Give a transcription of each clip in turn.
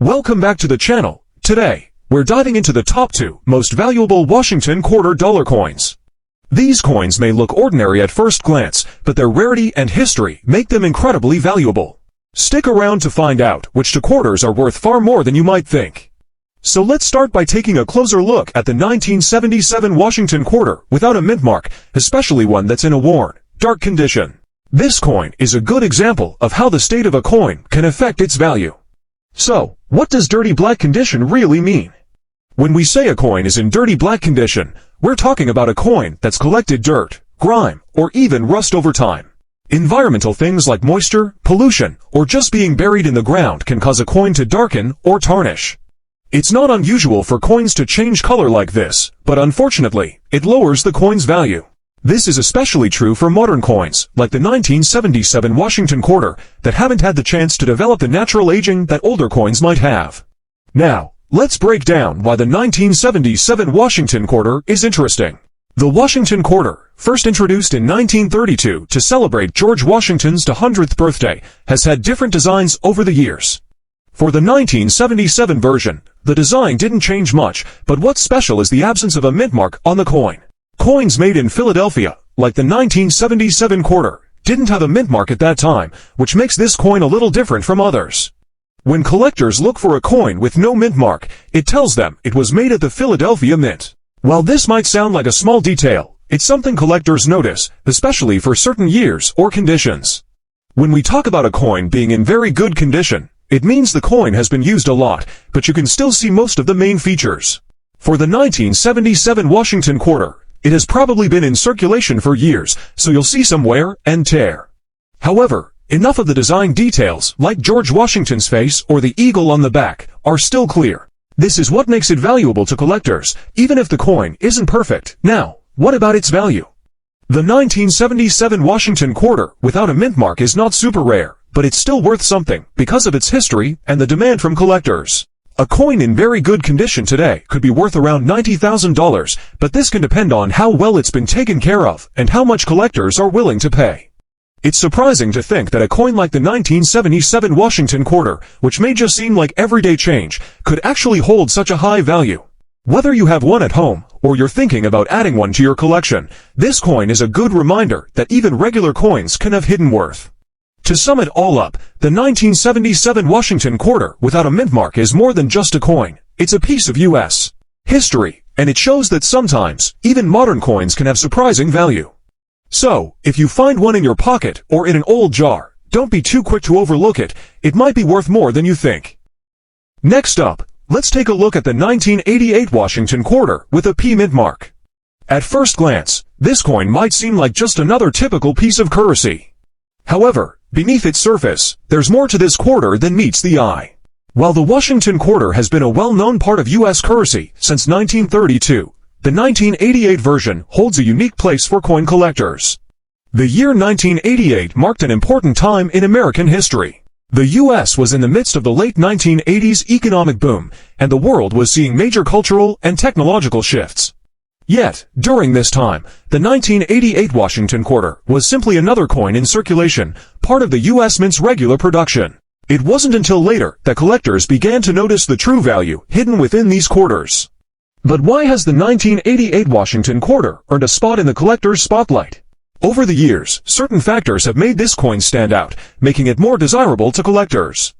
Welcome back to the channel. Today, we're diving into the top 2 most valuable Washington quarter dollar coins. These coins may look ordinary at first glance, but their rarity and history make them incredibly valuable. Stick around to find out which 2 quarters are worth far more than you might think. So let's start by taking a closer look at the 1977 Washington quarter without a mint mark, especially one that's in a worn, dark condition. This coin is a good example of how the state of a coin can affect its value. So, what does dirty black condition really mean? When we say a coin is in dirty black condition, we're talking about a coin that's collected dirt, grime, or even rust over time. Environmental things like moisture, pollution, or just being buried in the ground can cause a coin to darken or tarnish. It's not unusual for coins to change color like this, but unfortunately, it lowers the coin's value. This is especially true for modern coins, like the 1977 Washington quarter, that haven't had the chance to develop the natural aging that older coins might have. Now, let's break down why the 1977 Washington quarter is interesting. The Washington quarter, first introduced in 1932 to celebrate George Washington's 200th birthday, has had different designs over the years. For the 1977 version, the design didn't change much, but what's special is the absence of a mint mark on the coin. Coins made in Philadelphia, like the 1977 quarter, didn't have a mint mark at that time, which makes this coin a little different from others. When collectors look for a coin with no mint mark, it tells them it was made at the Philadelphia Mint. While this might sound like a small detail, it's something collectors notice, especially for certain years or conditions. When we talk about a coin being in very good condition, it means the coin has been used a lot, but you can still see most of the main features. For the 1977 Washington quarter, it has probably been in circulation for years, so you'll see some wear and tear. However, enough of the design details, like George Washington's face or the eagle on the back, are still clear. This is what makes it valuable to collectors, even if the coin isn't perfect. Now, what about its value? The 1977 Washington quarter without a mint mark is not super rare, but it's still worth something because of its history and the demand from collectors. A coin in very good condition today could be worth around $90,000, but this can depend on how well it's been taken care of and how much collectors are willing to pay. It's surprising to think that a coin like the 1977 Washington quarter, which may just seem like everyday change, could actually hold such a high value. Whether you have one at home, or you're thinking about adding one to your collection, this coin is a good reminder that even regular coins can have hidden worth. To sum it all up, the 1977 Washington quarter without a mint mark is more than just a coin. It's a piece of U.S. history, and it shows that sometimes, even modern coins can have surprising value. So, if you find one in your pocket or in an old jar, don't be too quick to overlook it. It might be worth more than you think. Next up, let's take a look at the 1988 Washington quarter with a P mint mark. At first glance, this coin might seem like just another typical piece of currency. However, beneath its surface, there's more to this quarter than meets the eye. While the Washington quarter has been a well-known part of U.S. currency since 1932, the 1988 version holds a unique place for coin collectors. The year 1988 marked an important time in American history. The U.S. was in the midst of the late 1980s economic boom, and the world was seeing major cultural and technological shifts. Yet, during this time, the 1988 Washington quarter was simply another coin in circulation, part of the U.S. Mint's regular production. It wasn't until later that collectors began to notice the true value hidden within these quarters. But why has the 1988 Washington quarter earned a spot in the collector's spotlight? Over the years, certain factors have made this coin stand out, making it more desirable to collectors.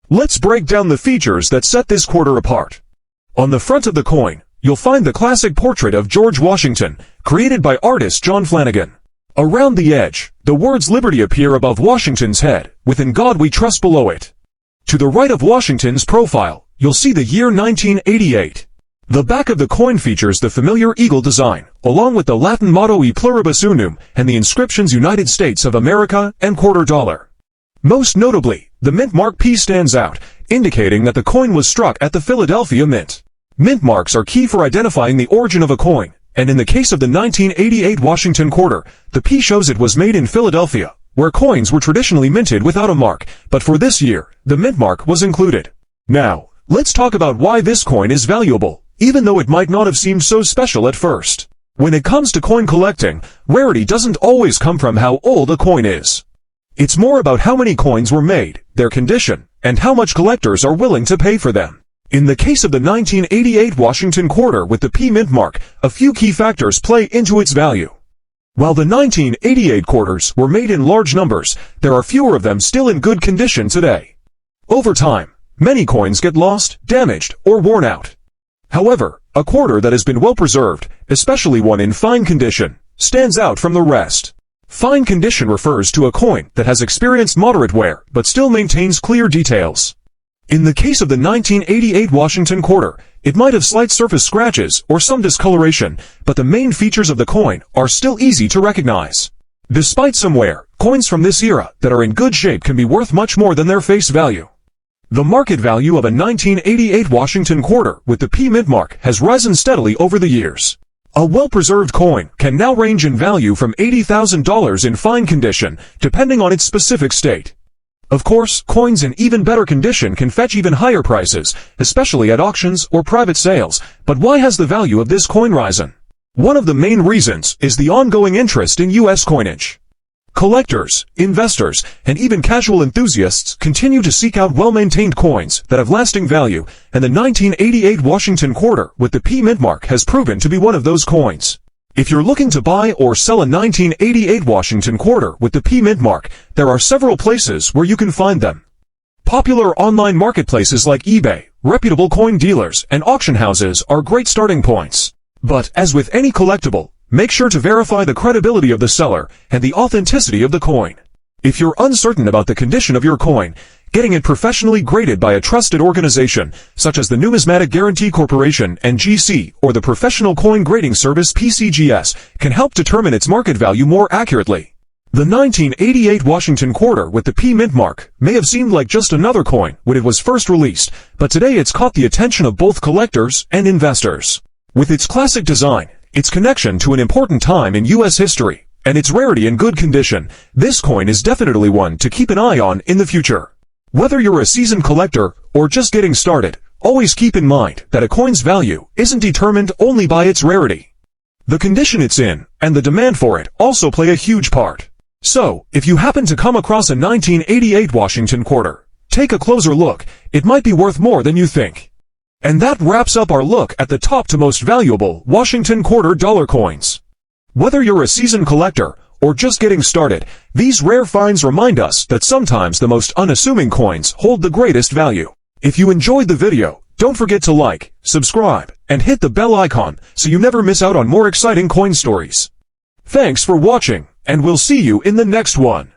Let's break down the features that set this quarter apart. On the front of the coin, you'll find the classic portrait of George Washington, created by artist John Flanagan. Around the edge, the words Liberty appear above Washington's head, with "In God We Trust" below it. To the right of Washington's profile, you'll see the year 1988. The back of the coin features the familiar eagle design, along with the Latin motto E Pluribus Unum and the inscriptions United States of America and quarter dollar. Most notably, the mint mark P stands out, indicating that the coin was struck at the Philadelphia Mint. Mint marks are key for identifying the origin of a coin, and in the case of the 1988 Washington quarter, the P shows it was made in Philadelphia, where coins were traditionally minted without a mark, but for this year, the mint mark was included. Now, let's talk about why this coin is valuable, even though it might not have seemed so special at first. When it comes to coin collecting, rarity doesn't always come from how old a coin is. It's more about how many coins were made, their condition, and how much collectors are willing to pay for them. In the case of the 1988 Washington quarter with the P mint mark, a few key factors play into its value. While the 1988 quarters were made in large numbers, there are fewer of them still in good condition today. Over time, many coins get lost, damaged, or worn out. However, a quarter that has been well preserved, especially one in fine condition, stands out from the rest. Fine condition refers to a coin that has experienced moderate wear but still maintains clear details. In the case of the 1988 Washington quarter, it might have slight surface scratches or some discoloration, but the main features of the coin are still easy to recognize. Despite some wear, coins from this era that are in good shape can be worth much more than their face value. The market value of a 1988 Washington quarter with the P mint mark has risen steadily over the years. A well-preserved coin can now range in value from $80,000 in fine condition, depending on its specific state. Of course, coins in even better condition can fetch even higher prices, especially at auctions or private sales. But why has the value of this coin risen? One of the main reasons is the ongoing interest in U.S. coinage. Collectors, investors, and even casual enthusiasts continue to seek out well-maintained coins that have lasting value, and the 1988 Washington quarter with the P mint mark has proven to be one of those coins. If you're looking to buy or sell a 1988 Washington quarter with the P mint mark, there are several places where you can find them. Popular online marketplaces like eBay, reputable coin dealers, and auction houses are great starting points. But, as with any collectible, make sure to verify the credibility of the seller and the authenticity of the coin. If you're uncertain about the condition of your coin, getting it professionally graded by a trusted organization, such as the Numismatic Guarantee Corporation (NGC) or the Professional Coin Grading Service (PCGS), can help determine its market value more accurately. The 1988 Washington quarter with the P mint mark may have seemed like just another coin when it was first released, but today it's caught the attention of both collectors and investors. With its classic design, its connection to an important time in U.S. history, and its rarity in good condition, this coin is definitely one to keep an eye on in the future. Whether you're a seasoned collector or just getting started, always keep in mind that a coin's value isn't determined only by its rarity. The condition it's in and the demand for it also play a huge part. So, if you happen to come across a 1988 Washington quarter, take a closer look. It might be worth more than you think. And that wraps up our look at the top to most valuable Washington quarter dollar coins. Whether you're a seasoned collector or just getting started, these rare finds remind us that sometimes the most unassuming coins hold the greatest value. If you enjoyed the video, don't forget to like, subscribe, and hit the bell icon so you never miss out on more exciting coin stories. Thanks for watching, and we'll see you in the next one.